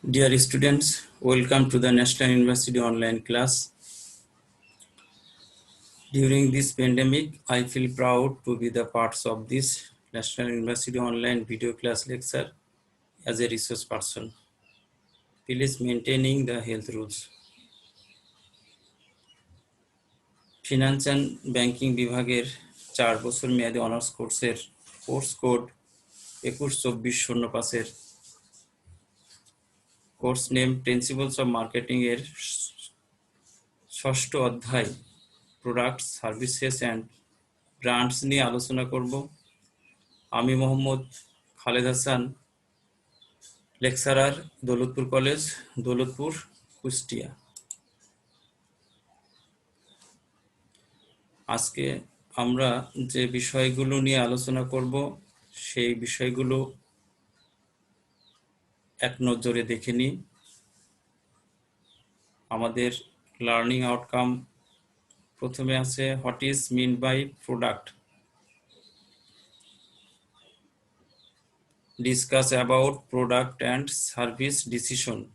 Dear students, welcome to the National University online class. During this pandemic, I feel proud to be the parts of this National University online video class lecture as a resource person. Please maintaining the health rules. Finance and Banking বিভাগের 4 বছর মেয়াদী honours কোর্সের course code 212405 এর course name principles of marketing এর ষষ্ঠ অধ্যায় products services and brands নিয়ে আলোচনা করব। আমি মোহাম্মদ খালেদ হাসান, লেকচারার, দৌলতপুর কলেজ, দৌলতপুর, কুষ্টিয়া। আজকে আমরা যে বিষয়গুলো নিয়ে আলোচনা করব সেই বিষয়গুলো এক নজরে দেখে নিই। আমাদের লার্নিং আউটকাম প্রথমে আছে what is mean by product, discuss about product and service decisions,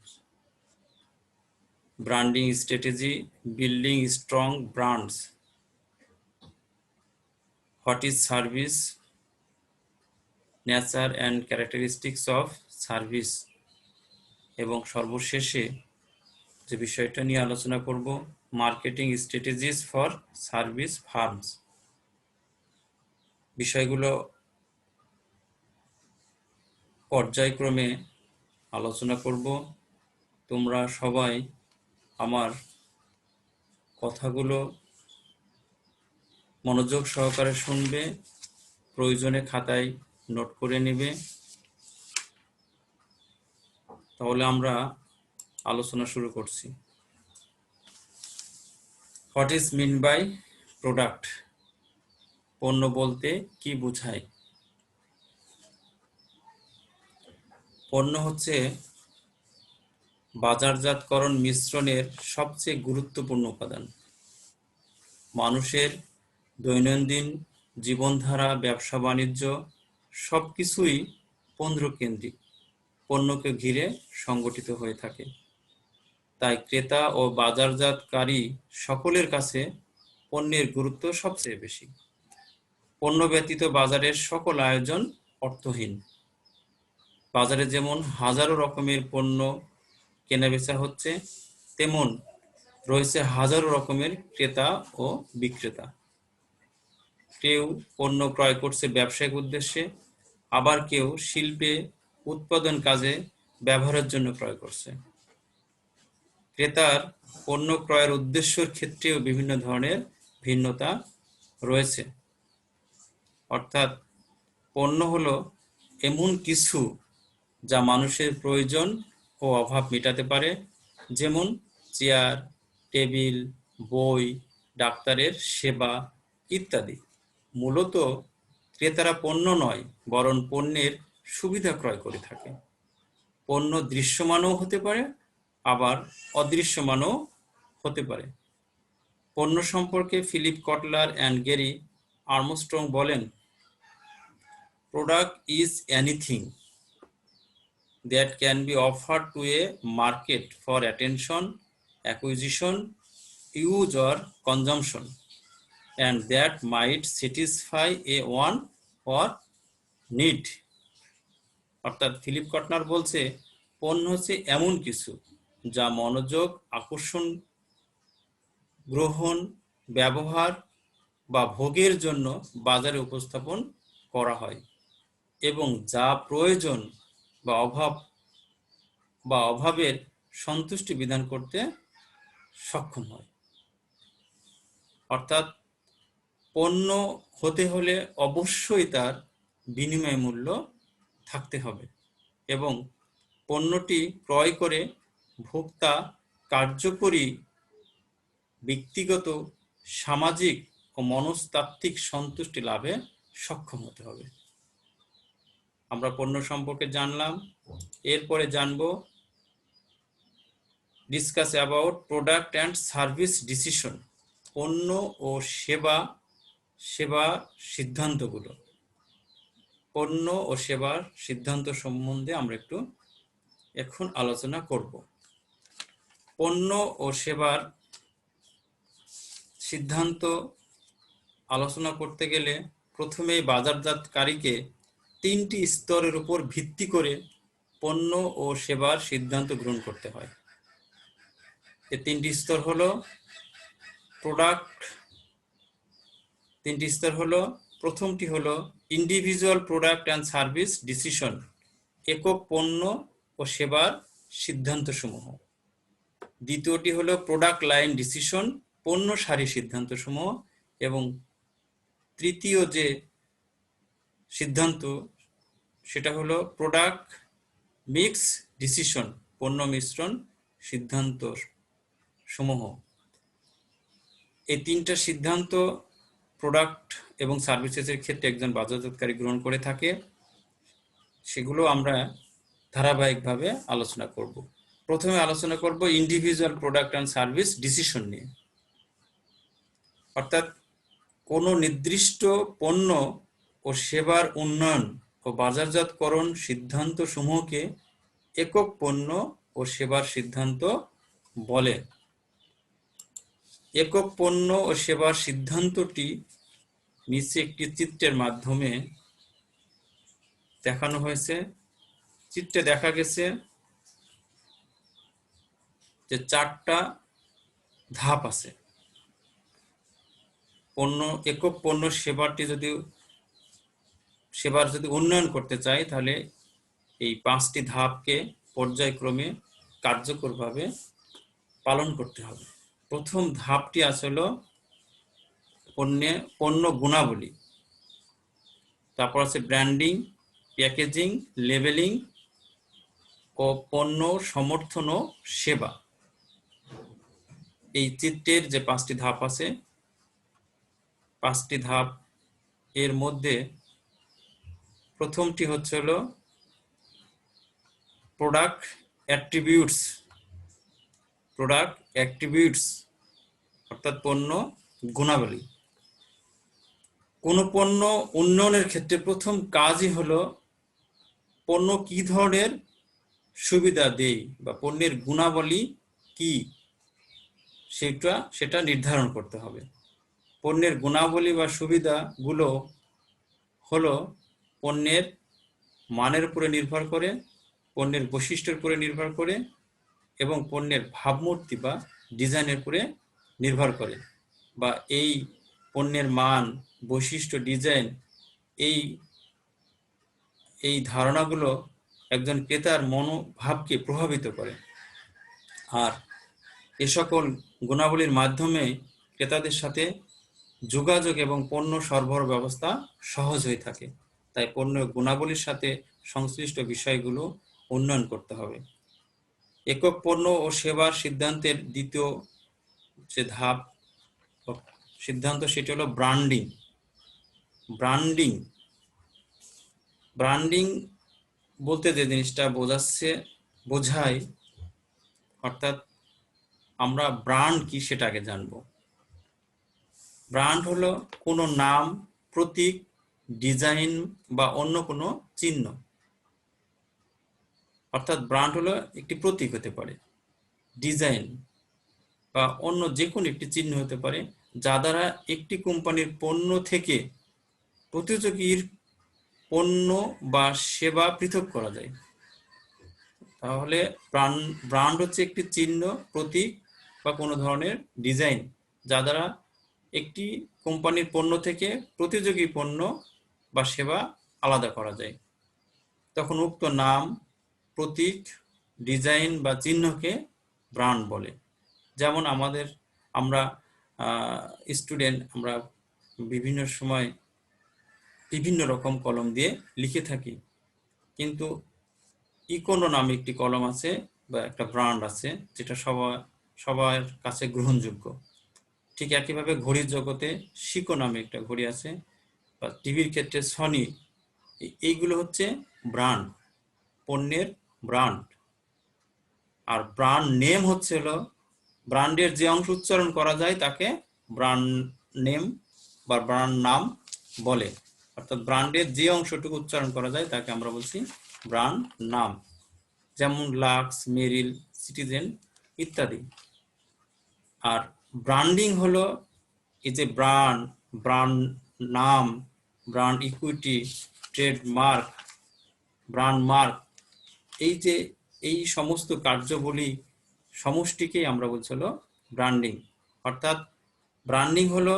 branding strategy, building strong brands, what is service, nature and characteristics of service, এবং সর্বশেষে যে বিষয়টা নিয়ে আলোচনা করব marketing strategies for service firms. বিষয়গুলো পর্যায়ক্রমে আলোচনা করব। তোমরা সবাই আমার কথাগুলো মনোযোগ সহকারে শুনবে, প্রয়োজনে খাতায় নোট করে নেবে। তাহলে আমরা আলোচনা শুরু করছি। What is mean by product, পণ্য বলতে কি বোঝায়? পণ্য হচ্ছে বাজারজাতকরণ মিশ্রণের সবচেয়ে গুরুত্বপূর্ণ উপাদান। মানুষের দৈনন্দিন জীবনধারা, ব্যবসা বাণিজ্য সবকিছুই পণ্য কেন্দ্রিক, পণ্যকে ঘিরে সংগঠিত হয়ে থাকে। তাই ক্রেতা ও বাজারজাতকারী সকলের কাছে পণ্যের গুরুত্ব সবচেয়ে বেশি। পণ্য ব্যতীত বাজারের সকল আয়োজন অর্থহীন। বাজারে যেমন হাজারো রকমের পণ্য কেনাবেচা হচ্ছে, তেমন রয়েছে হাজারো রকমের ক্রেতা ও বিক্রেতা। কেউ পণ্য ক্রয় করছে ব্যবসায়িক উদ্দেশ্যে, আবার কেউ শিল্পে উৎপাদন কাজে ব্যবহারের জন্য ক্রয় করছে। ক্রেতার পণ্য ক্রয়ের উদ্দেশ্যের ক্ষেত্রেও বিভিন্ন ধরনের ভিন্নতা রয়েছে। অর্থাৎ পণ্য হলো এমন কিছু যা মানুষের প্রয়োজন ও অভাব মেটাতে পারে, যেমন চেয়ার, টেবিল, বই, ডাক্তারের সেবা ইত্যাদি। মূলত ক্রেতারা পণ্য নয়, বরং পণ্যের সুবিধা ক্রয় করে থাকে। পণ্য দৃশ্যমানও হতে পারে, আবার অদৃশ্যমানও হতে পারে। পণ্য সম্পর্কে Philip Kotler and Gary Armstrong বলেন, product is anything that can be offered to a market for attention, acquisition, use or consumption, and that might satisfy a want or need. অর্থাৎ ফিলিপ কটলার বলছে পণ্য হচ্ছে এমন কিছু যা মনোযোগ, আকর্ষণ, গ্রহণ, ব্যবহার বা ভোগের জন্য বাজারে উপস্থাপন করা হয় এবং যা প্রয়োজন বা অভাবের সন্তুষ্টি বিধান করতে সক্ষম হয়। অর্থাৎ পণ্য হতে হলে অবশ্যই তার বিনিময় মূল্য থাকতে হবে এবং পণ্যটি ক্রয় করে ভোক্তা কার্যকরী ব্যক্তিগত, সামাজিক ও মনস্তাত্ত্বিক সন্তুষ্টি লাভে সক্ষম হতে হবে। আমরা পণ্য সম্পর্কে জানলাম, এরপরে জানব discuss about product and service decision, পণ্য ও সেবা সিদ্ধান্তগুলো। পণ্য ও সেবার সিদ্ধান্ত সম্বন্ধে আমরা একটু এখন আলোচনা করব পণ্য ও সেবার সিদ্ধান্ত আলোচনা করতে গেলে প্রথমেই বাজারজাতকারীকে 3টি স্তরের উপর ভিত্তি করে পণ্য ও সেবার সিদ্ধান্ত গ্রহণ করতে হয়। এই 3টি স্তর হলো প্রোডাক্ট। 3টি স্তর হলো, প্রথমটি হলো individual product and service decision, একক পণ্য ও সেবার সিদ্ধান্তসমূহ। দ্বিতীয়টি হলো প্রোডাক্ট লাইন ডিসিশন, পণ্য সারি সিদ্ধান্তসমূহ। এবং তৃতীয় যে সিদ্ধান্ত সেটা হলো প্রোডাক্ট মিক্স ডিসিশন, পণ্য মিশ্রণ সিদ্ধান্ত সমূহ। এই 3টা সিদ্ধান্ত প্রোডাক্ট এবং সার্ভিসেসের ক্ষেত্রে একজন বাজারজাতকারী গ্রহণ করে থাকে। সেগুলো আমরা ধারাবাহিকভাবে আলোচনা করব। প্রথমে আলোচনা করব individual product and service decision নিয়ে। অর্থাৎ কোনো নির্দিষ্ট পণ্য ও সেবার উন্নয়ন ও বাজারজাতকরণ সিদ্ধান্ত সমূহকে একক পণ্য ও সেবার সিদ্ধান্ত বলে। একক পণ্য ও সেবার সিদ্ধান্তটি নিচে একটি চিত্রের মাধ্যমে দেখানো হয়েছে। চিত্রে দেখা গেছে যে 4টা ধাপ আছে। একক পণ্য সেবার যদি উন্নয়ন করতে চাই, তাহলে এই 5টি ধাপকে পর্যায়ক্রমে কার্যকরভাবে পালন করতে হবে। প্রথম ধাপটি আসলে পণ্য গুণাবলী, তারপর আছে ব্র্যান্ডিং, প্যাকেজিং, লেবেলিং ও পণ্য সমর্থন ও সেবা। এই চিত্রের যে 5টি ধাপ আছে, 5টি ধাপ এর মধ্যে প্রথমটি হচ্ছে হলো প্রোডাক্ট অ্যাট্রিবিউটস, অর্থাৎ পণ্য গুণাবলী। কোন পণ্য উন্নয়নের ক্ষেত্রে প্রথম কাজই হলো পণ্য কি ধরনের সুবিধা দেয় বা পণ্যের গুণাবলী কি সেটা নির্ধারণ করতে হবে। পণ্যের গুণাবলী বা সুবিধাগুলো হলো পণ্যের মানের উপরে নির্ভর করে, পণ্যের বৈশিষ্ট্যের উপরে নির্ভর করে এবং পণ্যের ভাবমূর্তি বা ডিজাইনের উপরে নির্ভর করে। বা এই পণ্যের মান, বৈশিষ্ট্য, ডিজাইন, এই ধারণাগুলো একজন ক্রেতার মনোভাবকে প্রভাবিত করে। আর এ সকল গুণাবলীর মাধ্যমে ক্রেতাদের সাথে যোগাযোগ এবং পণ্য সরবরাহ ব্যবস্থা সহজ হয়ে থাকে। তাই পণ্য গুণাবলীর সাথে সংশ্লিষ্ট বিষয়গুলো উন্নয়ন করতে হবে। একক পণ্য ও সেবার সিদ্ধান্তের দ্বিতীয় যে ধাপ সিদ্ধান্ত, সেটি হলো ব্র্যান্ডিং বলতে যে জিনিসটা বোঝায়, অর্থাৎ আমরা ব্র্যান্ড কি সেটা আগে জানবো। ব্র্যান্ড হলো কোনো নাম, প্রতীক, ডিজাইন বা অন্য কোনো চিহ্ন। অর্থাৎ ব্র্যান্ড হলো একটি প্রতীক হতে পারে, ডিজাইন বা অন্য যে কোনো একটি চিহ্ন হতে পারে, যা দ্বারা একটি কোম্পানির পণ্য থেকে প্রতিযোগীর পণ্য বা সেবা পৃথক করা যায়। তাহলে ব্র্যান্ড হচ্ছে একটি চিহ্ন, প্রতীক বা কোনো ধরনের ডিজাইন, যা দ্বারা একটি কোম্পানির পণ্য থেকে প্রতিযোগী পণ্য বা সেবা আলাদা করা যায়। তখন উক্ত নাম, প্রতীক, ডিজাইন বা চিহ্নকে ব্র্যান্ড বলে। যেমন আমরা স্টুডেন্ট, আমরা বিভিন্ন সময় বিভিন্ন রকম কলম দিয়ে লিখে থাকি, কিন্তু ইকোনো নামে একটি কলম আছে বা একটা ব্র্যান্ড আছে, যেটা সবার কাছে গ্রহণযোগ্য। ঠিক একইভাবে ঘড়ির জগতে শিকো নামে একটা ঘড়ি আছে, বা টিভির ক্ষেত্রে সনি। এইগুলো হচ্ছে ব্র্যান্ড, পণ্যের ব্র্যান্ড। আর ব্র্যান্ড নেম হচ্ছে হলো ব্র্যান্ডের যে অংশ উচ্চারণ করা যায় তাকে ব্র্যান্ড নেম বা ব্র্যান্ড নাম বলে। অর্থাৎ ব্র্যান্ডের যে অংশটুকু উচ্চারণ করা যায় তাকে আমরা বলছি ব্র্যান্ড নাম। যেমন লাক্স, মেরিল, সিটিজেন ইত্যাদি। আর ব্র্যান্ডিং হলো এই যে ব্র্যান্ড নাম, brand equity, trademark, brand mark, এই যে এই সমস্ত কার্যবলী সমষ্টিকেই আমরা বলছি হলো ব্র্যান্ডিং। অর্থাৎ ব্র্যান্ডিং হলো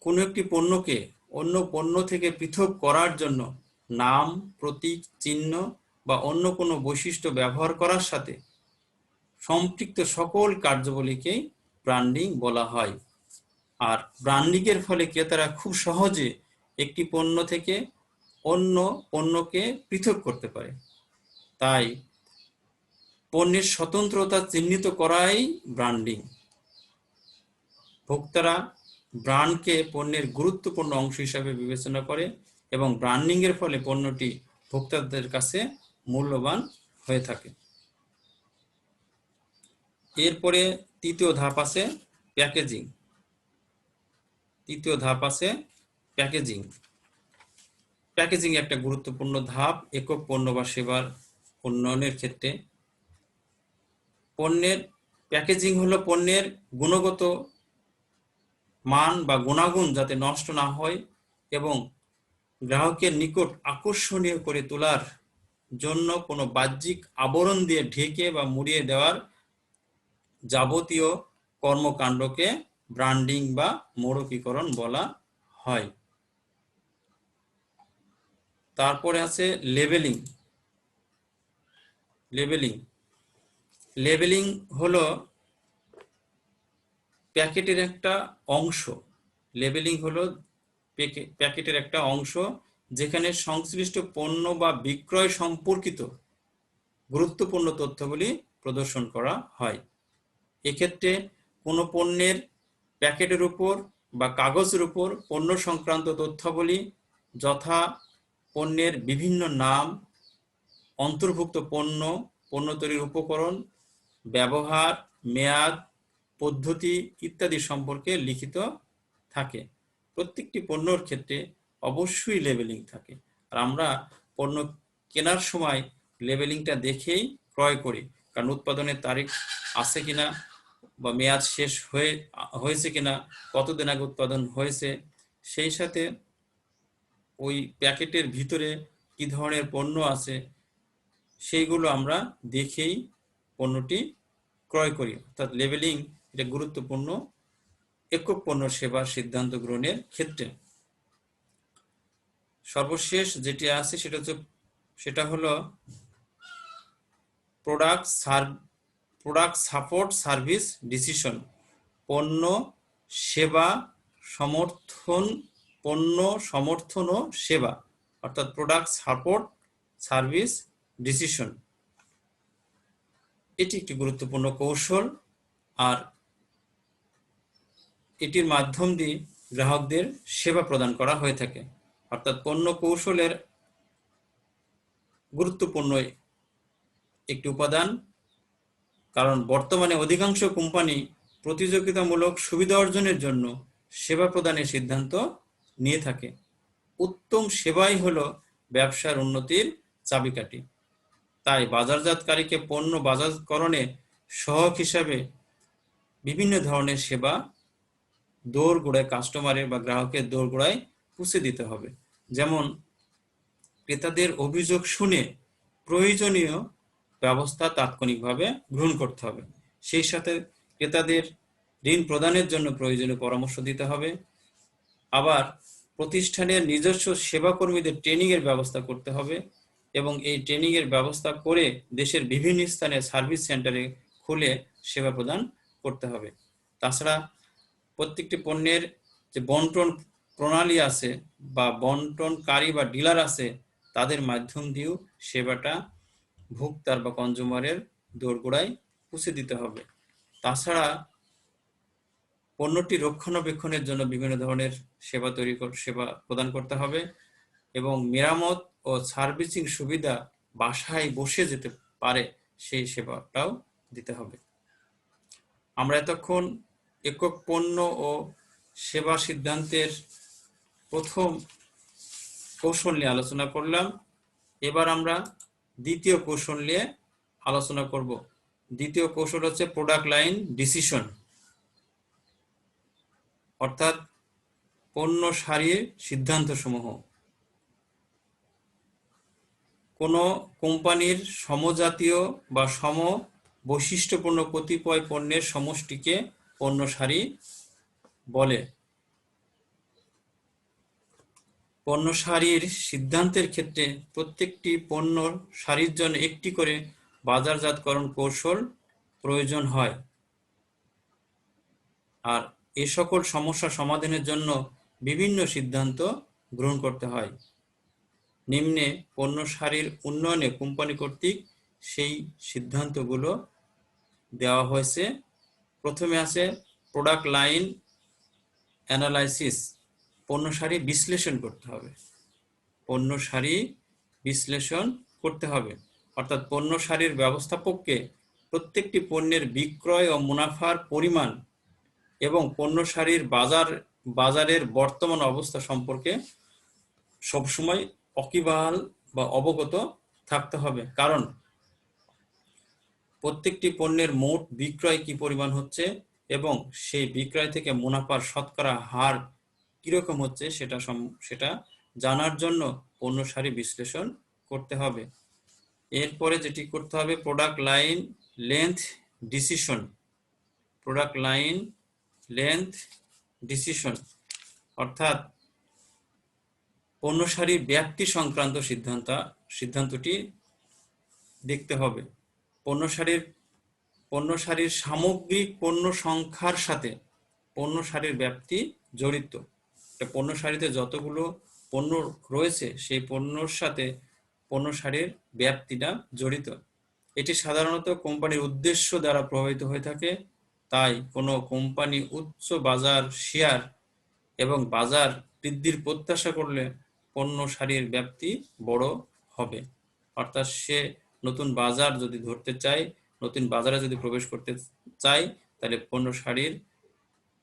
কোনো একটি পণ্যকে অন্য পণ্য থেকে পৃথক করার জন্য নাম, প্রতীক, চিহ্ন বা অন্য কোনো বৈশিষ্ট্য ব্যবহার করার সাথে সম্পৃক্ত সকল কার্যাবলীকেই ব্র্যান্ডিং বলা হয়। আর ব্র্যান্ডিংয়ের ফলে ক্রেতারা খুব সহজে একটি পণ্য থেকে অন্য পণ্যকে পৃথক করতে পারে। তাই পণ্যের স্বতন্ত্রতা চিহ্নিত করাই ব্র্যান্ডিং। ভোক্তারা ব্র্যান্ডকে পণ্যের গুরুত্বপূর্ণ অংশ হিসাবে বিবেচনা করে এবং ব্র্যান্ডিংয়ের ফলে পণ্যটি ভোক্তাদের কাছে মূল্যবান হয়ে থাকে। এরপরে তৃতীয় ধাপ আছে প্যাকেজিং। প্যাকেজিং একটা গুরুত্বপূর্ণ ধাপ একক পণ্য বা সেবার উন্নয়নের ক্ষেত্রে। পণ্যের প্যাকেজিং হলো পণ্যের গুণগত মান বা গুণাগুণ যাতে নষ্ট না হয় এবং গ্রাহকের নিকট আকর্ষণীয় করে তোলার জন্য কোনো বাহ্যিক আবরণ দিয়ে ঢেকে বা মুড়িয়ে দেওয়ার যাবতীয় কর্মকাণ্ডকে ব্র্যান্ডিং বা মোড়কীকরণ বলা হয়। তারপরে আছে লেবেলিং। লেবেলিং হলো প্যাকেটের একটা অংশ। লেবেলিং হলো প্যাকেটের একটা অংশ যেখানে সংশ্লিষ্ট পণ্য বা বিক্রয় সম্পর্কিত গুরুত্বপূর্ণ তথ্যগুলি প্রদর্শন করা হয়। এক্ষেত্রে কোনো পণ্যের প্যাকেটের উপর বা কাগজের উপর পণ্য সংক্রান্ত তথ্যাবলী যথা পণ্যের বিভিন্ন নাম, অন্তর্ভুক্ত পণ্য, পণ্য তৈরির উপকরণ, ব্যবহার, মেয়াদ, পদ্ধতি ইত্যাদি সম্পর্কে লিখিত থাকে। প্রত্যেকটি পণ্যর ক্ষেত্রে অবশ্যই লেবেলিং থাকে। আর আমরা পণ্য কেনার সময় লেবেলিংটা দেখেই ক্রয় করি, কারণ উৎপাদনের তারিখ আছে কিনা বা মেয়াদ শেষ হয়েছে কিনা, কতদিন আগে উৎপাদন হয়েছে, সেই সাথে ওই প্যাকেটের ভিতরে কি ধরনের পণ্য আছে সেইগুলো আমরা দেখেই পণ্যটি ক্রয় করি। অর্থাৎ লেবেলিং এটা গুরুত্বপূর্ণ একক পণ্য সেবার সিদ্ধান্ত গ্রহণের ক্ষেত্রে। সর্বশেষ যেটি আছে সেটা হলো প্রোডাক্ট সাপোর্ট সার্ভিস ডিসিশন। পণ্য সমর্থন ও সেবা, অর্থাৎ প্রোডাক্ট সাপোর্ট সার্ভিস ডিসিশন। এটি একটি গুরুত্বপূর্ণ কৌশল, আর এটির মাধ্যম দিয়ে গ্রাহকদের সেবা প্রদান করা হয়ে থাকে। অর্থাৎ পণ্য কৌশলের গুরুত্বপূর্ণ একটি উপাদান, কারণ বর্তমানে অধিকাংশ কোম্পানি প্রতিযোগিতামূলক সুবিধা অর্জনের জন্য সেবা প্রদানের সিদ্ধান্ত নিয়ে থাকে। উত্তম সেবাই হলো ব্যবসার উন্নতির চাবিকাঠি। তাই বাজারজাতকারীকে পণ্য বাজারকরণে সহায়ক হিসাবে বিভিন্ন ধরনের সেবা দোরগোড়ায় কাস্টমারের বা গ্রাহকের দোরগোড়ায় পৌঁছে দিতে হবে। যেমন ক্রেতাদের অভিযোগ শুনে প্রয়োজনীয় ব্যবস্থা তাৎক্ষণিকভাবে গ্রহণ করতে হবে। সেই সাথে ক্রেতাদের ঋণ প্রদানের জন্য প্রয়োজনীয় পরামর্শ দিতে হবে। আবার প্রতিষ্ঠানের নিজস্ব সেবাকর্মীদের ট্রেনিংয়ের ব্যবস্থা করতে হবে এবং এই ট্রেনিংয়ের ব্যবস্থা করে দেশের বিভিন্ন স্থানে সার্ভিস সেন্টারে খুলে সেবা প্রদান করতে হবে। তাছাড়া প্রত্যেকটি পণ্যের যে বন্টন প্রণালী আছে বা বন্টনকারী বা ডিলার আছে, তাদের মাধ্যম দিয়েও সেবাটা ভোক্তার বা কনজিউমারের দোরগোড়ায় পৌঁছে দিতে হবে। তাছাড়া পণ্যটি রক্ষণাবেক্ষণের জন্য বিভিন্ন ধরনের সেবা প্রদান করতে হবে এবং মেরামত ও সার্ভিসিং সুবিধা বাসায় বসে যেতে পারে সেই সেবাটাও দিতে হবে। আমরা এতক্ষণ একক পণ্য ও সেবা সিদ্ধান্তের প্রথম কৌশল নিয়ে আলোচনা করলাম। এবার আমরা দ্বিতীয় কৌশল নিয়ে আলোচনা করব। দ্বিতীয় কৌশল হচ্ছে প্রোডাক্ট লাইন ডিসিশন, অর্থাৎ পণ্য সারির সিদ্ধান্তসমূহ। কোনো কোম্পানির সমজাতীয় বা সম বৈশিষ্ট্যপূর্ণ কতিপয় পণ্যের সমষ্টিকে পণ্য সারি বলে। পণ্য সারির সিদ্ধান্তের ক্ষেত্রে প্রত্যেকটি পণ্য সারির জন্য একটি করে বাজারজাতকরণ কৌশল প্রয়োজন হয়, আর এ সকল সমস্যা সমাধানের জন্য বিভিন্ন সিদ্ধান্ত গ্রহণ করতে হয়। নিম্নে পণ্য সারির উন্নয়নে কোম্পানি কর্তৃক সেই সিদ্ধান্তগুলো দেওয়া হয়েছে। প্রথমে আছে প্রোডাক্ট লাইন অ্যানালাইসিস, পণ্য সারি বিশ্লেষণ করতে হবে। পণ্য সারি বিশ্লেষণ করতে হবে, অর্থাৎ পণ্য সারির ব্যবস্থাপককে প্রত্যেকটি পণ্যের বিক্রয় ও মুনাফার পরিমাণ এবং পণ্য সারির বাজারের বর্তমান অবস্থা সম্পর্কে সবসময় ওয়াকিবহাল বা অবগত থাকতে হবে, কারণ প্রত্যেকটি পণ্যের মোট বিক্রয় কি পরিমাণ হচ্ছে এবং সেই বিক্রয় থেকে মুনাফার শতকরা হার কিরকম হচ্ছে সেটা জানার জন্য পণ্য সারি বিশ্লেষণ করতে হবে। এরপরে যেটি করতে হবে product line length decision. Product line length decision অর্থাৎ পণ্য সারির ব্যাপ্তি সংক্রান্ত সিদ্ধান্তটি দেখতে হবে। পণ্য সারির সামগ্রিক পণ্য সংখ্যার সাথে পণ্য সারির ব্যাপ্তি জড়িত। পণ্য সারিতে যতগুলো পণ্য রয়েছে সেই পণ্যর সাথে পণ্য সারির ব্যাপ্তিটা জড়িত। এটি সাধারণত কোম্পানির উদ্দেশ্য দ্বারা প্রভাবিত হয়ে থাকে। তাই কোনো কোম্পানি উচ্চ বাজার শেয়ার এবং বাজার বৃদ্ধির প্রত্যাশা করলে পণ্য সারির ব্যাপ্তি বড় হবে। অর্থাৎ সে নতুন বাজার যদি ধরতে চায়, নতুন বাজারে যদি প্রবেশ করতে চায়, তাহলে পণ্য সারির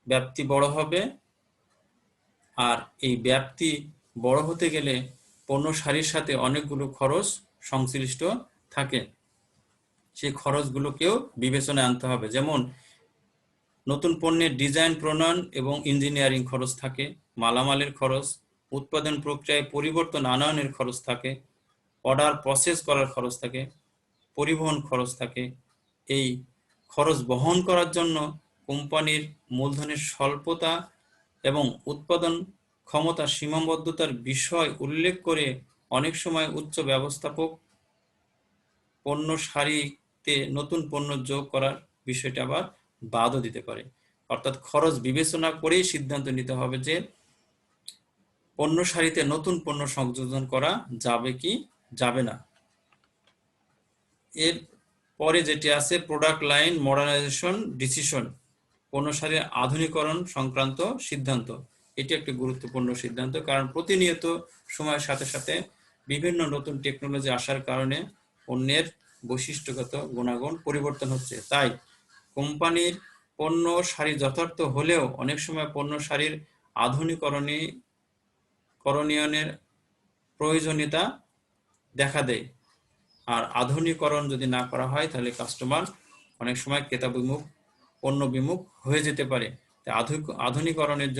ব্যাপ্তি বড় হবে। আর এই ব্যাপ্তি বড় হতে গেলে পণ্য সারির সাথে অনেকগুলো খরচ সংশ্লিষ্ট থাকে, সেই খরচগুলোকেও বিবেচনায় আনতে হবে। যেমন নতুন পণ্যের ডিজাইন প্রণয়ন এবং ইঞ্জিনিয়ারিং খরচ থাকে, মালামালের খরচ, উৎপাদন প্রক্রিয়ায় পরিবর্তন আনয়নের খরচ থাকে, অর্ডার প্রসেস করার খরচ থাকে, পরিবহন খরচ থাকে। এই খরচ বহন করার জন্য কোম্পানির মূলধনের স্বল্পতা এবং উৎপাদন ক্ষমতা সীমাবদ্ধতার বিষয় উল্লেখ করে অনেক সময় উচ্চ ব্যবস্থাপক পণ্য সারিতে নতুন পণ্য যোগ করার বিষয়টা আবার বাদও দিতে পারে। অর্থাৎ খরচ বিবেচনা করেই সিদ্ধান্ত নিতে হবে যে পণ্য সারিতে নতুন পণ্য সংযোজন করা যাবে কি যাবে না। এর পরে যেটি আছে প্রোডাক্ট লাইন মডার্নাইজেশন ডিসিশন, পণ্য সারির আধুনিকরণ সংক্রান্ত সিদ্ধান্ত। এটি একটি গুরুত্বপূর্ণ সিদ্ধান্ত, কারণ প্রতিনিয়ত সময়ের সাথে সাথে বিভিন্ন নতুন টেকনোলজি আসার কারণে পণ্যের বৈশিষ্ট্যগত গুণাগুণ পরিবর্তন হচ্ছে। তাই কোম্পানির পণ্য সারি যথার্থ হলেও অনেক সময় পণ্য সারির আধুনিকরণের প্রয়োজনীয়তা দেখা দেয়। আর আধুনিকরণ যদি না করা হয় তাহলে কাস্টমার অনেক সময় ক্রেতা বিমুখ, পণ্য বিমুখ হয়ে যেতে পারে। আধুনিকরণের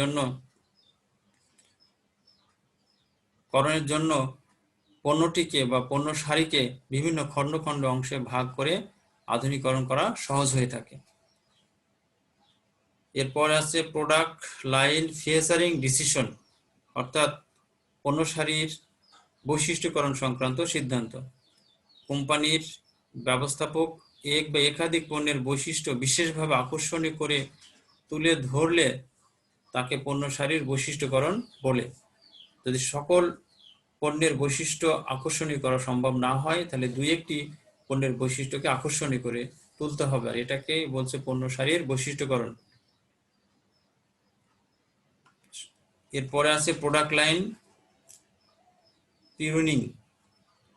জন্য পণ্যটিকে বা পণ্য সারিকে বিভিন্ন খণ্ড খণ্ড অংশে ভাগ করে আধুনিকরণ করা সহজ হয়ে থাকে। এরপর আছে প্রোডাক্ট লাইন ফিচারিং ডিসিশন, অর্থাৎ পণ্য সারির বৈশিষ্ট্যকরণ সংক্রান্ত সিদ্ধান্ত। কোম্পানির ব্যবস্থাপক এক বা একাধিক পণ্যের বৈশিষ্ট্য বিশেষভাবে আকর্ষণীয় করে তুলে ধরলে তাকে পণ্য সারির বৈশিষ্ট্যকরণ বলে। যদি সকল পণ্যের বৈশিষ্ট্য আকর্ষণীয় করা সম্ভব না হয় তাহলে দুই একটি পণ্যের বৈশিষ্ট্যকে আকর্ষণীয় করে তুলতে হবে, আর এটাকে বলছে পণ্য সারির বৈশিষ্ট্যকরণ। এরপরে আছে প্রোডাক্ট লাইন টিউনিং,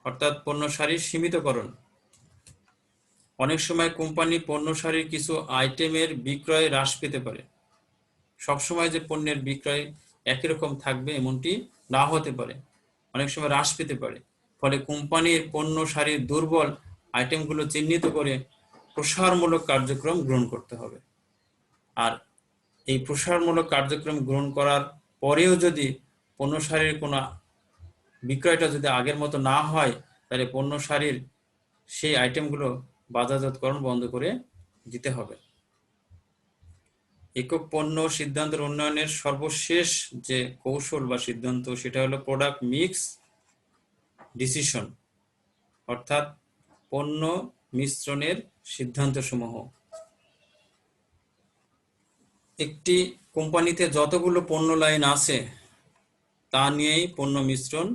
অর্থাৎ পণ্য সারির সীমিতকরণ। অনেক সময় কোম্পানি পণ্য সারির কিছু আইটেমের বিক্রয় হ্রাস পেতে পারে। সবসময় যে পণ্যের বিক্রয় একই রকম থাকবে এমনটি না হতে পারে, অনেক সময় হ্রাস পেতে পারে। ফলে কোম্পানির পণ্য সারির দুর্বল আইটেমগুলো চিহ্নিত করে প্রসারমূলক কার্যক্রম গ্রহণ করতে হবে। আর এই প্রসারমূলক কার্যক্রম গ্রহণ করার পরেও যদি পণ্য সারির কোনো বিক্রয়টা যদি আগের মতো না হয়, তাহলে পণ্য সারির সেই আইটেমগুলো বাজারজাতকরণ বন্ধ করে দিতে হবে। একক পণ্য সিদ্ধান্তের উন্নয়নের সর্বশেষ যে কৌশল বা সিদ্ধান্ত, সেটা হলো প্রোডাক্ট মিক্স ডিসিশন, অর্থাৎ পণ্য মিশ্রণের সিদ্ধান্তসমূহ। একটি কোম্পানিতে যতগুলো পণ্য লাইন আছে তা নিয়েই পণ্য মিশ্রণ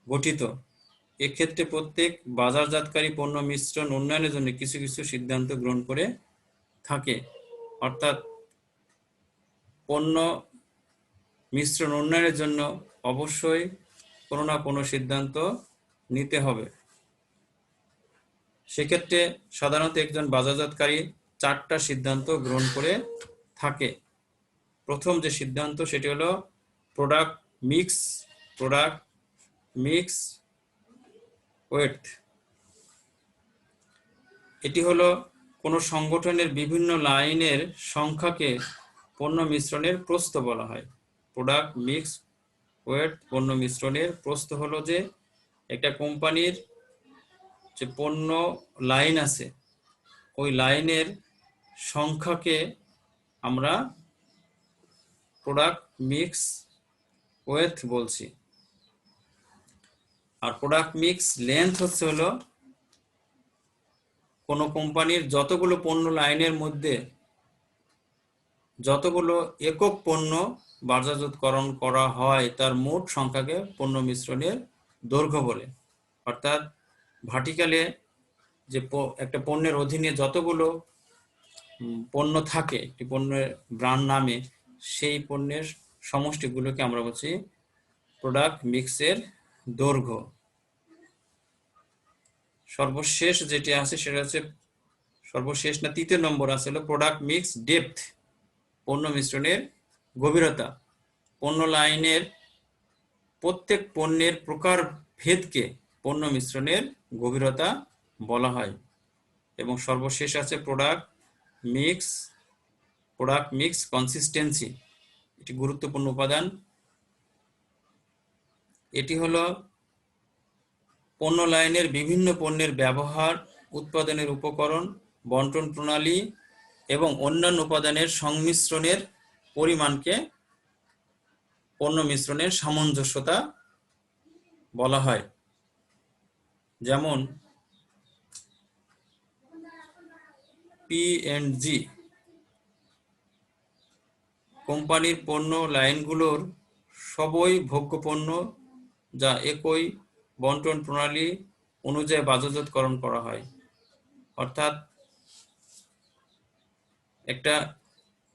গঠিত। এক্ষেত্রে প্রত্যেক বাজারজাতকারী পণ্য মিশ্রণ উন্নয়নের জন্য কিছু কিছু সিদ্ধান্ত গ্রহণ করে থাকে, অর্থাৎ পণ্য মিশ্রণ উন্নয়নের জন্য অবশ্যই কোনো না কোনো সিদ্ধান্ত নিতে হবে। সেক্ষেত্রে সাধারণত একজন বাজারজাতকারী 4টা সিদ্ধান্ত গ্রহণ করে থাকে। প্রথম যে সিদ্ধান্ত সেটি হলো প্রোডাক্ট মিক্স ওয়েট। এটি হলো কোনো সংগঠনের বিভিন্ন লাইনের সংখ্যাকে পণ্য মিশ্রণের প্রস্থ বলা হয়। প্রোডাক্ট মিক্স ওয়েট পণ্য মিশ্রণের প্রস্থ হলো যে একটা কোম্পানির যে পণ্য লাইন আছে ওই লাইনের সংখ্যাকে আমরা প্রোডাক্ট মিক্স ওয়েট বলছি। আর প্রোডাক্ট মিক্স লেন্থ হচ্ছে হলো কোনো কোম্পানির যতগুলো পণ্য লাইনের মধ্যে যতগুলো একক পণ্য বাজারজাতকরণ করা হয় তার মোট সংখ্যাকে পণ্য মিশ্রণের দৈর্ঘ্য বলে। অর্থাৎ ভার্টিক্যালে যে একটা পণ্যের অধীনে যতগুলো পণ্য থাকে একটি পণ্যের ব্র্যান্ড নামে, সেই পণ্যের সমষ্টিগুলোকে আমরা বলছি প্রোডাক্ট মিক্সের দৈর্ঘ্য। সর্বশেষ যেটি আছে সেটা হচ্ছে সর্বশেষ না 3 নম্বর আছে হলো প্রোডাক্ট মিক্স ডেপথ, পণ্য মিশ্রণের গভীরতা। পণ্য লাইনের প্রত্যেক পণ্যের প্রকার ভেদকে পণ্য মিশ্রণের গভীরতা বলা হয়। এবং সর্বশেষ আছে প্রোডাক্ট মিক্স কনসিস্টেন্সি, এটি গুরুত্বপূর্ণ উপাদান। এটি হলো পণ্য লাইনের বিভিন্ন পণ্যের ব্যবহার, উৎপাদনের উপকরণ, বন্টন প্রণালী এবং অন্যান্য উপাদানের সংমিশ্রণের পরিমাণকে পণ্য মিশ্রণের সামঞ্জস্যতা বলা হয়। যেমন P&G কোম্পানির পণ্য লাইনগুলোর সবই ভোগ্য পণ্য যা একই বন্টন প্রণালী অনুযায়ী বাজারজাতকরণ করা হয়। অর্থাৎ একটা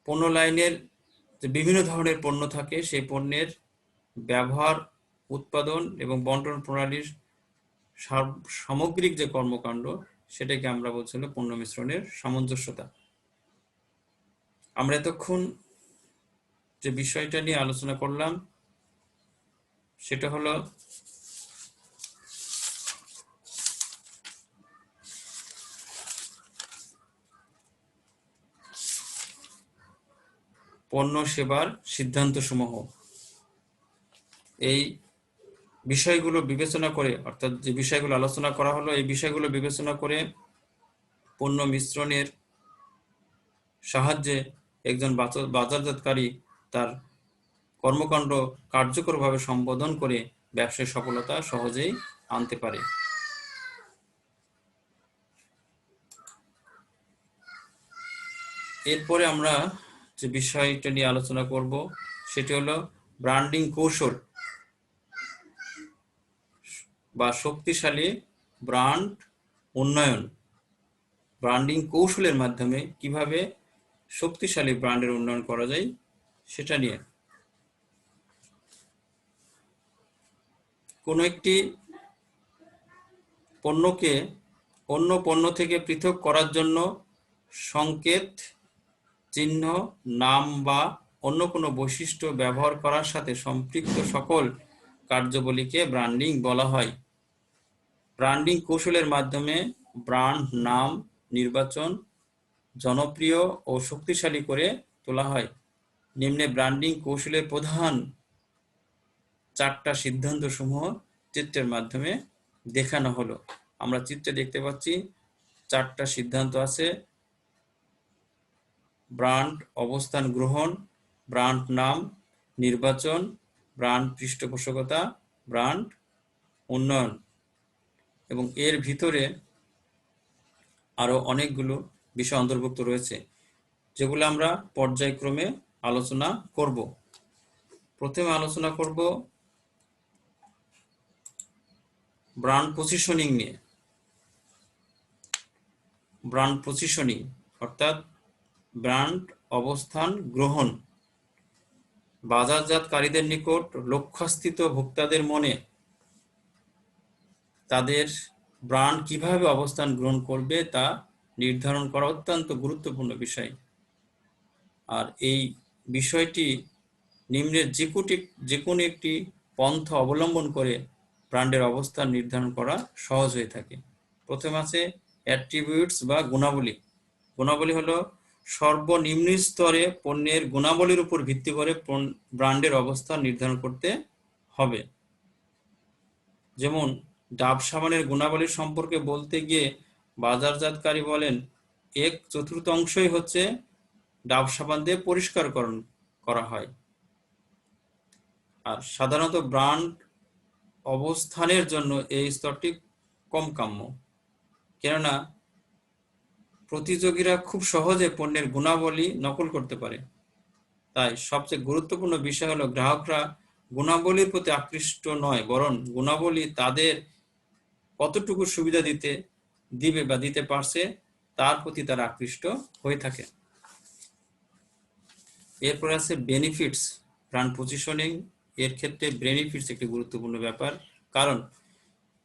পণ্য লাইনের যে বিভিন্ন ধরনের পণ্য থাকে সেই পণ্যের ব্যবহার, উৎপাদন এবং বন্টন প্রণালীর সামগ্রিক যে কর্মকাণ্ড সেটাকে আমরা বলছি পণ্য মিশ্রণের সামঞ্জস্যতা। আমরা এতক্ষণ যে বিষয়টা নিয়ে আলোচনা করলাম সেটা হলো পণ্য সেবার সিদ্ধান্তসমূহ। এই বিষয়গুলো বিবেচনা করে, অর্থাৎ যে বিষয়গুলো আলোচনা করা হলো এই বিষয়গুলো বিবেচনা করে পণ্য মিশ্রণের সাহায্যে একজন বাজারজাতকারী তার কর্মকাণ্ড কার্যকরভাবে সম্পাদন করে ব্যবসায় সফলতা সহজেই আনতে পারে। এরপরে আমরা যে বিষয়টা নিয়ে আলোচনা করব সেটি হলো ব্র্যান্ডিং কৌশল বা শক্তিশালী ব্র্যান্ড উন্নয়ন। ব্র্যান্ডিং কৌশলের মাধ্যমে কিভাবে শক্তিশালী ব্র্যান্ডের উন্নয়ন করা যায় সেটা নিয়ে। কোনো একটি পণ্যকে অন্য পণ্য থেকে পৃথক করার জন্য সংকেত, চিহ্ন, নাম বা অন্য কোনো বৈশিষ্ট্য ব্যবহার করার সাথে সম্পৃক্ত সকল কার্যাবলীকে ব্র্যান্ডিং বলা হয়। ব্র্যান্ডিং কৌশলের মাধ্যমে ব্র্যান্ড নাম নির্বাচন জনপ্রিয় ও শক্তিশালী করে তোলা হয়। নিম্নে ব্র্যান্ডিং কৌশলের প্রধান 4টা সিদ্ধান্ত সমূহ চিত্রের মাধ্যমে দেখানো হলো। আমরা চিত্রে দেখতে পাচ্ছি 4টা সিদ্ধান্ত আছে। ব্র্যান্ড অবস্থান গ্রহণ, ব্র্যান্ড নাম নির্বাচন, ব্র্যান্ড পৃষ্ঠপোষকতা, ব্র্যান্ড উন্নয়ন, এবং এর ভিতরে আরো অনেকগুলো বিষয় অন্তর্ভুক্ত রয়েছে, যেগুলো আমরা পর্যায়ক্রমে আলোচনা করব। প্রথমে আলোচনা করব ব্র্যান্ড পজিশনিং নিয়ে। ব্র্যান্ড পজিশনিং অর্থাৎ ব্র্যান্ড অবস্থান গ্রহণ। বাজারজাতকারীদের নিকট লক্ষ্যস্থিত ভোক্তাদের মনে তাদের ব্র্যান্ড কিভাবে অবস্থান গ্রহণ করবে তা নির্ধারণ করা অত্যন্ত গুরুত্বপূর্ণ বিষয়। আর এই বিষয়টি নিম্নের যে কোনো একটি পন্থা অবলম্বন করে ব্র্যান্ডের অবস্থান নির্ধারণ করা সহজ হয়ে থাকে। প্রথম আছে অ্যাট্রিবিউটস বা গুণাবলী। গুণাবলী হলো সর্বনিম্ন স্তরে পণ্যের গুণাবলীর উপর ভিত্তি করে ব্র্যান্ডের অবস্থান নির্ধারণ করতে হবে। যেমন ডাব সাবানের গুণাবলী সম্পর্কে বলতে গিয়ে বাজারজাতকারী বলেন 1/4 হচ্ছে ডাব সাবান দিয়ে পরিষ্কারকরণ করা হয়। আর সাধারণত ব্র্যান্ড অবস্থানের জন্য এই স্তরটি কম কাম্য, কেননা প্রতিযোগীরা খুব সহজে পণ্যের গুণাবলী নকল করতে পারে। তাই সবচেয়ে গুরুত্বপূর্ণ বিষয় হলো গ্রাহকরা গুণাবলীর প্রতি আকৃষ্ট নয়, বরং গুণাবলী তাদের কতটুকু সুবিধা দিবে বা দিতে পারছে তার প্রতি তারা আকৃষ্ট হয়ে থাকে। এরপর আছে বেনিফিটস। ব্র্যান্ড পজিশনিং এর ক্ষেত্রে বেনিফিটস একটি গুরুত্বপূর্ণ ব্যাপার, কারণ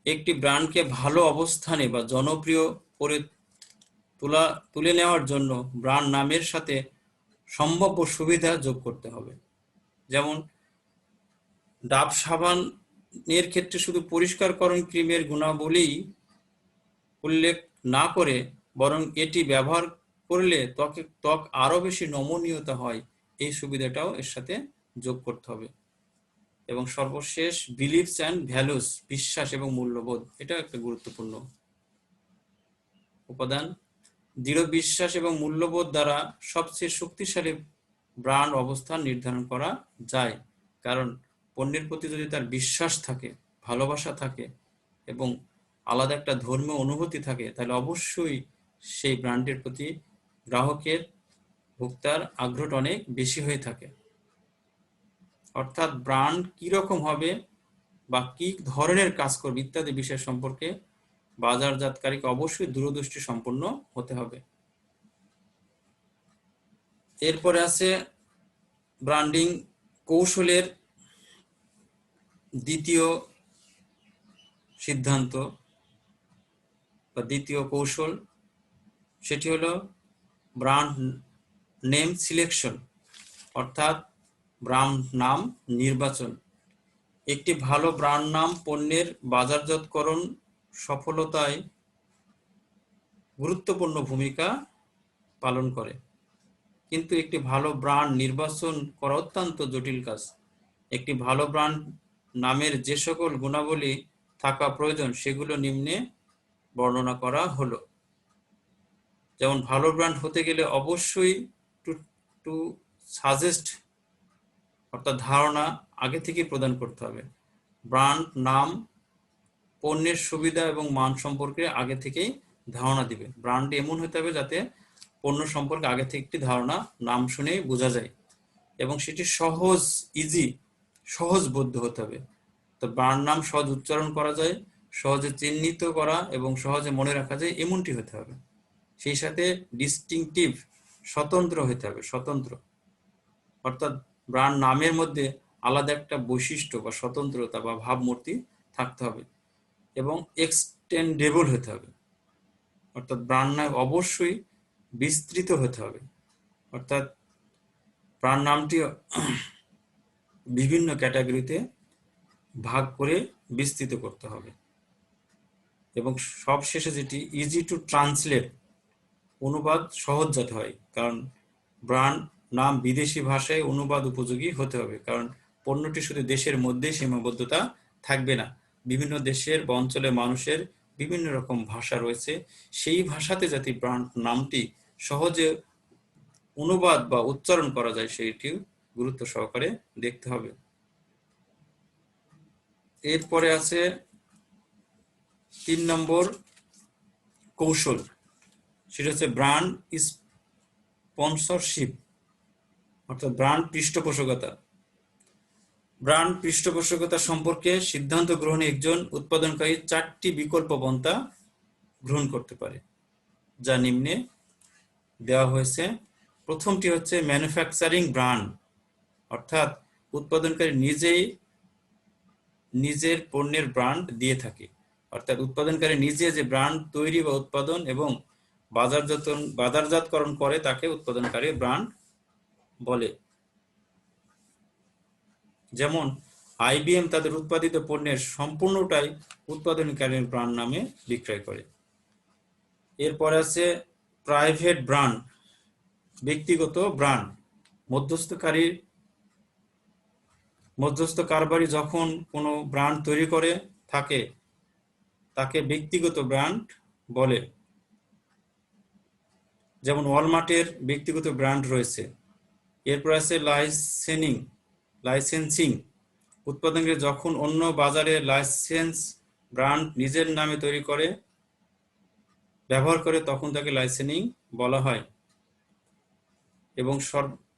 একটি ব্র্যান্ডকে ভালো অবস্থানে বা জনপ্রিয় করে তুলে নেওয়ার জন্য ব্র্যান্ড নামের সাথে সম্ভাব্য সুবিধা যোগ করতে হবে। যেমন ডাব সাবানের ক্ষেত্রে শুধু পরিষ্কারকরণ ক্রিমের গুণাবলী উল্লেখ না করে বরং এটি ব্যবহার করলে ত্বক আরো বেশি নমনীয়তা হয়, এই সুবিধাটাও এর সাথে যোগ করতে হবে। এবং সর্বশেষ বিলিভস অ্যান্ড ভ্যালুস, বিশ্বাস এবং মূল্যবোধ, এটা একটা গুরুত্বপূর্ণ উপাদান। দৃঢ় বিশ্বাস এবং মূল্যবোধ দ্বারা সবচেয়ে শক্তিশালী ব্র্যান্ড অবস্থান নির্ধারণ করা যায়, কারণ পণ্যের প্রতি যদি তার বিশ্বাস থাকে, ভালোবাসা থাকে এবং আলাদা একটা ধর্মীয় অনুভূতি থাকে, তাহলে অবশ্যই সেই ব্র্যান্ডের প্রতি গ্রাহকের ভোক্তার আগ্রহটা অনেক বেশি হয়ে থাকে। অর্থাৎ ব্র্যান্ড কিরকম হবে বা কি ধরনের কাজ করবে ইত্যাদি বিষয় সম্পর্কে বাজারজাতকারীকে অবশ্যই দূরদৃষ্টি সম্পন্ন হতে হবে। এরপরে আছে ব্র্যান্ডিং কৌশলের দ্বিতীয় সিদ্ধান্ত বা দ্বিতীয় কৌশল, সেটি হলো ব্র্যান্ড নেম সিলেকশন, অর্থাৎ ব্র্যান্ড নাম নির্বাচন। একটি ভালো ব্র্যান্ড নাম পণ্যের বাজারজাতকরণ সফলতায় গুরুত্বপূর্ণ ভূমিকা পালন করে, কিন্তু একটি ভালো ব্র্যান্ড নির্বাচন করা অত্যন্ত জটিল কাজ। একটি ভালো ব্র্যান্ড নামের যে সকল গুণাবলী থাকা প্রয়োজন সেগুলো নিম্নে বর্ণনা করা হলো। যেমন ভালো ব্র্যান্ড হতে গেলে অবশ্যই টু সাজেস্ট অর্থাৎ ধারণা আগে থেকে প্রদান করতে হবে। ব্র্যান্ড নাম পণ্যের সুবিধা এবং মান সম্পর্কে আগে থেকেই ধারণা দিবে। ব্র্যান্ড এমন হতে হবে যাতে পণ্য সম্পর্কে আগে থেকে একটি ধারণা নাম শুনেই বোঝা যায় এবং সেটি সহজবোধ্য হতে হবে। তো ব্র্যান্ড নাম সহজ উচ্চারণ করা যায়, সহজে চিহ্নিত করা এবং সহজে মনে রাখা যায় এমনটি হতে হবে। সেই সাথে ডিস্টিংটিভ, স্বতন্ত্র হতে হবে, স্বতন্ত্র অর্থাৎ ব্র্যান্ড নামের মধ্যে আলাদা একটা বৈশিষ্ট্য বা স্বতন্ত্রতা বা ভাবমূর্তি থাকতে হবে এবং এক্সটেন্ডেবল হতে হবে। অর্থাৎ ব্র্যান্ড নাম অবশ্যই বিস্তৃত হতে হবে, অর্থাৎ ব্র্যান্ড নামটি বিভিন্ন ক্যাটাগরিতে ভাগ করে বিস্তৃত করতে হবে। এবং সবশেষে যেটি ইজি টু ট্রান্সলেট, অনুবাদ সহজ যাতে হয়, কারণ ব্র্যান্ড নাম বিদেশি ভাষায় অনুবাদ উপযোগী হতে হবে, কারণ পণ্যটি শুধু দেশের মধ্যেই সীমাবদ্ধতা থাকবে না, বিভিন্ন দেশের বা অঞ্চলের মানুষের বিভিন্ন রকম ভাষা রয়েছে, সেই ভাষাতে যাতে ব্র্যান্ড নামটি সহজে অনুবাদ বা উচ্চারণ করা যায় সেইটিও গুরুত্ব সহকারে দেখতে হবে। এরপরে আছে 3 নম্বর কৌশল, সেটা হচ্ছে ব্র্যান্ড স্পন্সরশিপ, অর্থাৎ ব্র্যান্ড পৃষ্ঠপোষকতা। ব্র্যান্ড পৃষ্ঠপোষকতা সম্পর্কে সিদ্ধান্ত গ্রহণে একজন উৎপাদনকারী 4টি বিকল্প পন্থা গ্রহণ করতে পারে, যা নিম্নে দেওয়া হয়েছে। প্রথমটি হচ্ছে ম্যানুফ্যাকচারিং ব্র্যান্ড, অর্থাৎ উৎপাদনকারী নিজেই নিজের পণ্যের ব্র্যান্ড দিয়ে থাকে, অর্থাৎ উৎপাদনকারী নিজে যে ব্র্যান্ড তৈরি বা উৎপাদন এবং বাজারজাতকরণ করে তাকে উৎপাদনকারী ব্র্যান্ড বলে। যেমন IBM তাদের উৎপাদিত পণ্যের সম্পূর্ণটাই উৎপাদনকারীর ব্র্যান্ড নামে বিক্রয় করে। এরপরে আছে প্রাইভেট ব্র্যান্ড, ব্যক্তিগত ব্র্যান্ড। মধ্যস্থকারী যখন কোনো ব্র্যান্ড তৈরি করে থাকে তাকে ব্যক্তিগত ব্র্যান্ড বলে। যেমন ওয়ালমার্টের ব্যক্তিগত ব্র্যান্ড রয়েছে। এরপর আছে লাইসেন্সিং, উৎপাদনকারী যখন অন্য বাজারে লাইসেন্স ব্র্যান্ড নিজের নামে তৈরি করে ব্যবহার করে তখন তাকে লাইসেন্সিং বলা হয়। এবং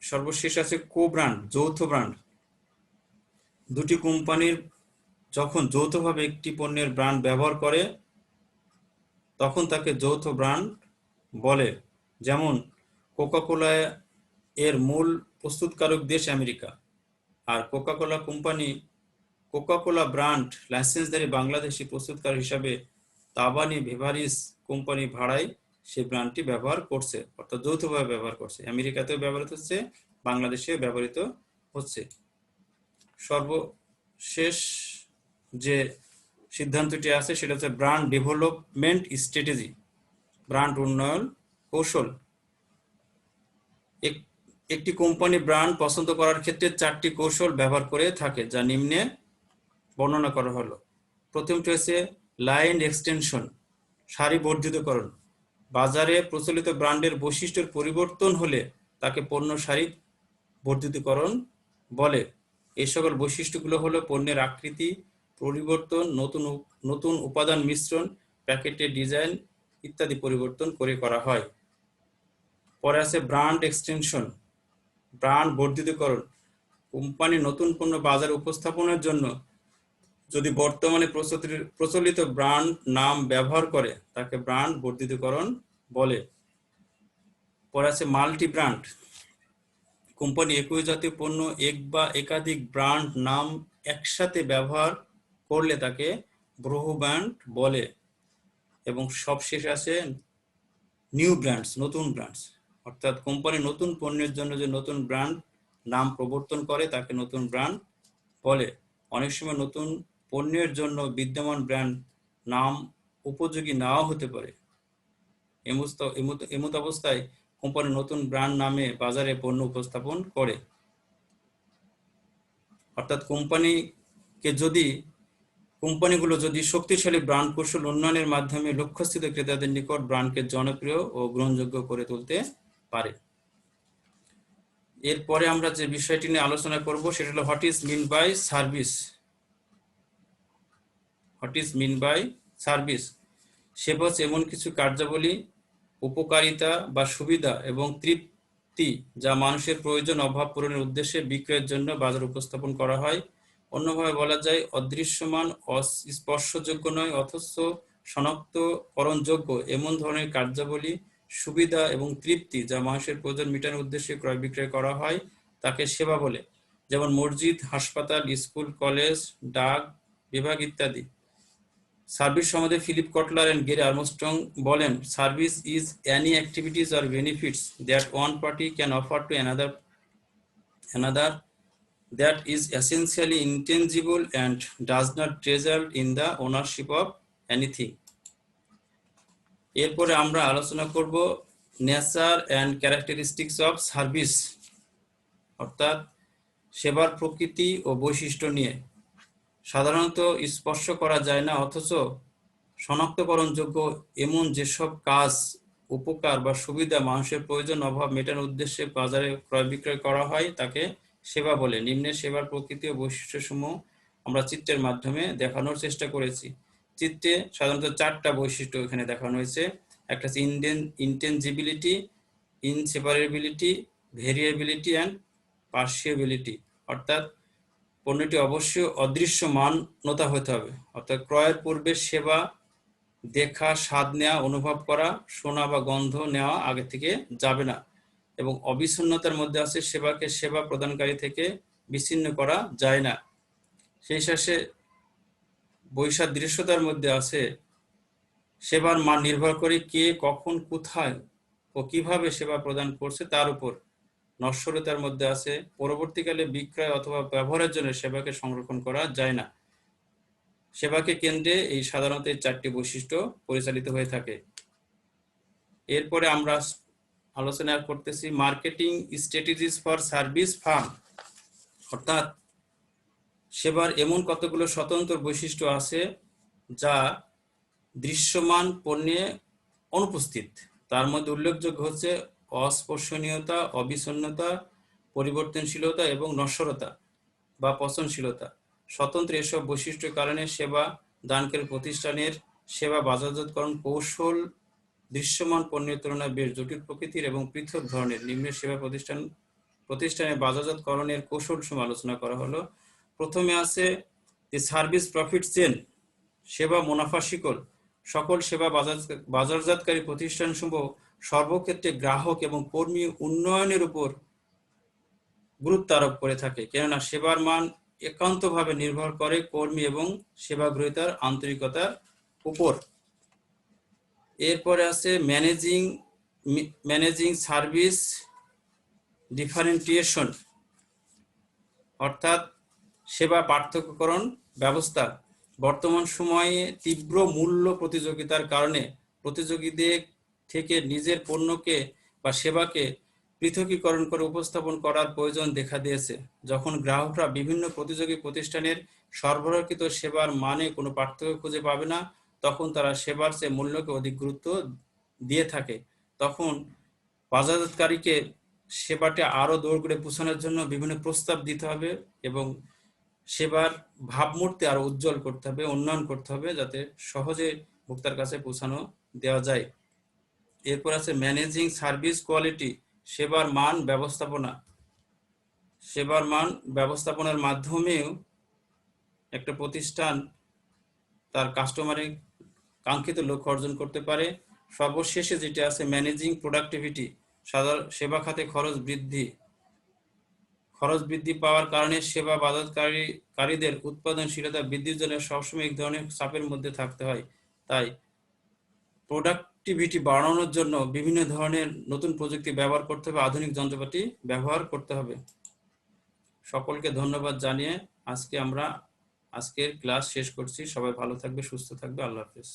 সর্বশেষ আছে কো ব্র্যান্ড, যৌথ ব্র্যান্ড। দুটি কোম্পানির যখন যৌথভাবে একটি পণ্যের ব্র্যান্ড ব্যবহার করে তখন তাকে যৌথ ব্র্যান্ড বলে। যেমন কোকা-কোলা এর মূল প্রস্তুতকারক দেশ আমেরিকা, আর কোকা-কোলা ব্র্যান্ড লাইসেন্সধারী বাংলাদেশি প্রস্তুতকারক হিসাবে তাবানি বেভারিজ কোম্পানি ভাড়ায় সেই ব্র্যান্ডটি ব্যবহার করছে, অর্থাৎ যৌথভাবে ব্যবহার করছে। আমেরিকাতেও ব্যবহৃত হচ্ছে, বাংলাদেশেও ব্যবহৃত হচ্ছে। সর্বশেষ যে সিদ্ধান্তটি আছে সেটা হচ্ছে ব্র্যান্ড ডেভেলপমেন্ট স্ট্র্যাটেজি, ব্র্যান্ড উন্নয়ন কৌশল। একটি কোম্পানি ব্র্যান্ড পছন্দ করার ক্ষেত্রে 4টি কৌশল ব্যবহার করে থাকে, যা নিম্নে বর্ণনা করা হলো। প্রথমটি হচ্ছে লাইন এক্সটেনশন, সারি বর্ধিতকরণ। বাজারে প্রচলিত ব্র্যান্ডের বৈশিষ্ট্যের পরিবর্তন হলে তাকে পণ্য সারি বর্ধিতকরণ বলে। এই সকল বৈশিষ্ট্যগুলো হলো পণ্যের আকৃতি পরিবর্তন, নতুন উপাদান মিশ্রণ, প্যাকেটের ডিজাইন ইত্যাদি পরিবর্তন করে করা হয়। পরে আছে ব্র্যান্ড এক্সটেনশন, ব্র্যান্ড বর্ধিতকরণ। কোম্পানি নতুন পণ্য বাজারে উপস্থাপনের জন্য যদি বর্তমানে প্রচলিত ব্র্যান্ড নাম ব্যবহার করে তাকে ব্র্যান্ড বর্ধিতকরণ বলে। পরে আছে মাল্টি ব্র্যান্ড, কোম্পানি একই জাতীয় পণ্য এক বা একাধিক ব্র্যান্ড নাম একসাথে ব্যবহার করলে তাকে বহু ব্র্যান্ড বলে। এবং সবশেষে আছে নিউ ব্র্যান্ডস, নতুন ব্র্যান্ডস, অর্থাৎ কোম্পানি নতুন পণ্যের জন্য যে নতুন ব্র্যান্ড নাম প্রবর্তন করে তাকে নতুন ব্র্যান্ড বলে। অনেক সময় নতুন পণ্যের জন্য বিদ্যমান ব্র্যান্ড নাম উপযোগী নাও হতে পারে। এমত অবস্থায় কোম্পানি নতুন ব্র্যান্ড নামে বাজারে পণ্য উপস্থাপন করে। অর্থাৎ কোম্পানিগুলো যদি শক্তিশালী ব্র্যান্ড কৌশল উন্নয়নের মাধ্যমে লক্ষ্যস্থিত ক্রেতাদের নিকট ব্র্যান্ডকে জনপ্রিয় ও গ্রহণযোগ্য করে তুলতে পারে। এরপরে আমরা যে বিষয়টি নিয়ে আলোচনা করব সেটা হলো what is mean by service. সেবা হচ্ছে এমন কিছু কার্যাবলী, উপকারিতা বা সুবিধা এবং তৃপ্তি যা মানুষের প্রয়োজন অভাব পূরণের উদ্দেশ্যে বিক্রয়ের জন্য বাজারে উপস্থাপন করা হয়। অন্যভাবে বলা যায় অদৃশ্যমান, স্পর্শযোগ্য নয় অথচ শনাক্তকরণযোগ্য এমন ধরনের কার্যাবলী, সুবিধা এবং তৃপ্তি যা মানুষের প্রয়োজন মেটানোর উদ্দেশ্যে ক্রয় বিক্রয় করা হয় তাকে সেবা বলে। যেমন মসজিদ, হাসপাতাল, স্কুল, কলেজ, ডাক বিভাগ ইত্যাদি। সার্ভিস সম্বন্ধে Philip Kotler and Gary Armstrong বলেন, service is any activities or benefits that one party can offer to another that is essentially intangible and does not result in the ownership of anything. এরপরে আমরা আলোচনা করব nature and characteristics of service, অর্থাৎ সেবার প্রকৃতি ও বৈশিষ্ট্য নিয়ে। সাধারণত স্পর্শ করা যায় না অথচ শনাক্তকরণযোগ্য এমন যেসব কাজ, উপকার বা সুবিধা মানুষের প্রয়োজন অভাব মেটানোর উদ্দেশ্যে বাজারে ক্রয় বিক্রয় করা হয় তাকে সেবা বলে। নিম্নে সেবার প্রকৃতি ও বৈশিষ্ট্যসমূহ আমরা চিত্রের মাধ্যমে দেখানোর চেষ্টা করেছি। চিত্রে সাধারণত 4টা বৈশিষ্ট্য এখানে দেখানো হয়েছে। একটা হচ্ছে ইনটেনজিবিলিটি, ইনসেপারেবিলিটি, ভেরিয়েবিলিটি অ্যান্ড পার্সিয়েবিলিটি, অর্থাৎ পণ্যটি অবশ্যই অদৃশ্যমানতা হতে হবে, অর্থাৎ ক্রয়ের পূর্বে সেবা দেখা, স্বাদ নেওয়া, অনুভব করা, শোনা বা গন্ধ নেওয়া আগে থেকে যাবে না। এবং অবিচ্ছিন্নতার মধ্যে আছে সেবাকে সেবা প্রদানকারী থেকে বিচ্ছিন্ন করা যায় না। সেই শেষে বৈসাদৃশ্যতার মধ্যে আছে সেবার মান নির্ভর করে কে, কখন, কোথায় ও কিভাবে সেবা প্রদান করছে তার উপর। নশ্বরতার মধ্যে আছে পরবর্তীকালে বিক্রয় অথবা ব্যবহারের জন্য সেবাকে সংরক্ষণ করা যায় না। সেবাকে কেন্দ্রে এই সাধারণত 4টি বৈশিষ্ট্য পরিচালিত হয়ে থাকে। এরপরে আমরা আলোচনা করতেছি marketing strategies for service farm, অর্থাৎ সেবার এমন কতগুলো স্বতন্ত্র বৈশিষ্ট্য আছে যা দৃশ্যমান পণ্যে অনুপস্থিত। তার মধ্যে উল্লেখযোগ্য হচ্ছে অস্পর্শনীয়তা, অবিচ্ছিন্নতা, পরিবর্তনশীলতা এবং নশ্বরতা বা পচনশীলতা। স্বতন্ত্র এসব বৈশিষ্ট্যের কারণে সেবা দানকারী প্রতিষ্ঠানের সেবা বাজারজাতকরণ কৌশল দৃশ্যমান পণ্যের তুলনায় বেশ জটিল প্রকৃতির এবং পৃথক ধরনের। নিম্নে সেবা প্রতিষ্ঠানের বাজারজাতকরণের কৌশলসমূহ আলোচনা করা হলো। প্রথমে আছে যে সার্ভিস প্রফিট চেন, সেবা মুনাফা শিকল। সকল সেবা বাজারজাতকারী প্রতিষ্ঠানসমূহ সর্বক্ষেত্রে গ্রাহক এবং কর্মী উন্নয়নের উপর গুরুত্ব আরোপ করে থাকে, কেননা সেবার মান একান্তভাবে নির্ভর করে কর্মী এবং সেবা গ্রহীতার আন্তরিকতার উপর। এরপরে আছে ম্যানেজিং সার্ভিস ডিফারেন্টিয়েশন, অর্থাৎ সেবা পার্থক্যকরণ ব্যবস্থা। বর্তমান সময়ে তীব্র মূল্য প্রতিযোগিতার কারণে প্রতিযোগীদের থেকে নিজের পণ্যকে বা সেবাকে পৃথকীকরণ করে উপস্থাপন করার প্রয়োজন দেখা দিয়েছে। যখন গ্রাহকরা বিভিন্ন প্রতিযোগী প্রতিষ্ঠানের সরবরাহকৃত সেবার মানে কোনো পার্থক্য খুঁজে পাবে না, তখন তারা সেবার চেয়ে মূল্যকে অধিক গুরুত্ব দিয়ে থাকে। তখন বাজারজাতকারীকে সেবাটি আরো দৌড় পৌঁছানোর জন্য বিভিন্ন প্রস্তাব দিতে হবে এবং সেবার ভাবমূর্তি আরো উজ্জ্বল করতে হবে, উন্নয়ন করতে হবে, যাতে সহজে ভোক্তার কাছে পৌঁছানো দেওয়া যায়। এরপর আছে ম্যানেজিং সার্ভিস কোয়ালিটি, সেবার মান ব্যবস্থাপনা। সেবার মান ব্যবস্থাপনার মাধ্যমেও একটা প্রতিষ্ঠান তার কাস্টমারের কাঙ্ক্ষিত লক্ষ্য অর্জন করতে পারে। সর্বশেষে যেটা আছে ম্যানেজিং প্রোডাক্টিভিটি, সেবা খাতে খরচ বৃদ্ধি পাওয়ার কারণে সেবা বাজারকারীদের উৎপাদনশীলতা বৃদ্ধির জন্য সবসময় এক ধরনের চাপের মধ্যে থাকতে হয়। তাই প্রোডাক্টিভিটি বাড়ানোর জন্য বিভিন্ন ধরনের নতুন প্রযুক্তি ব্যবহার করতে হবে, আধুনিক যন্ত্রপাতি ব্যবহার করতে হবে। সকলকে ধন্যবাদ জানিয়ে আজকের ক্লাস শেষ করছি। সবাই ভালো থাকবে, সুস্থ থাকবে। আল্লাহ হাফেজ।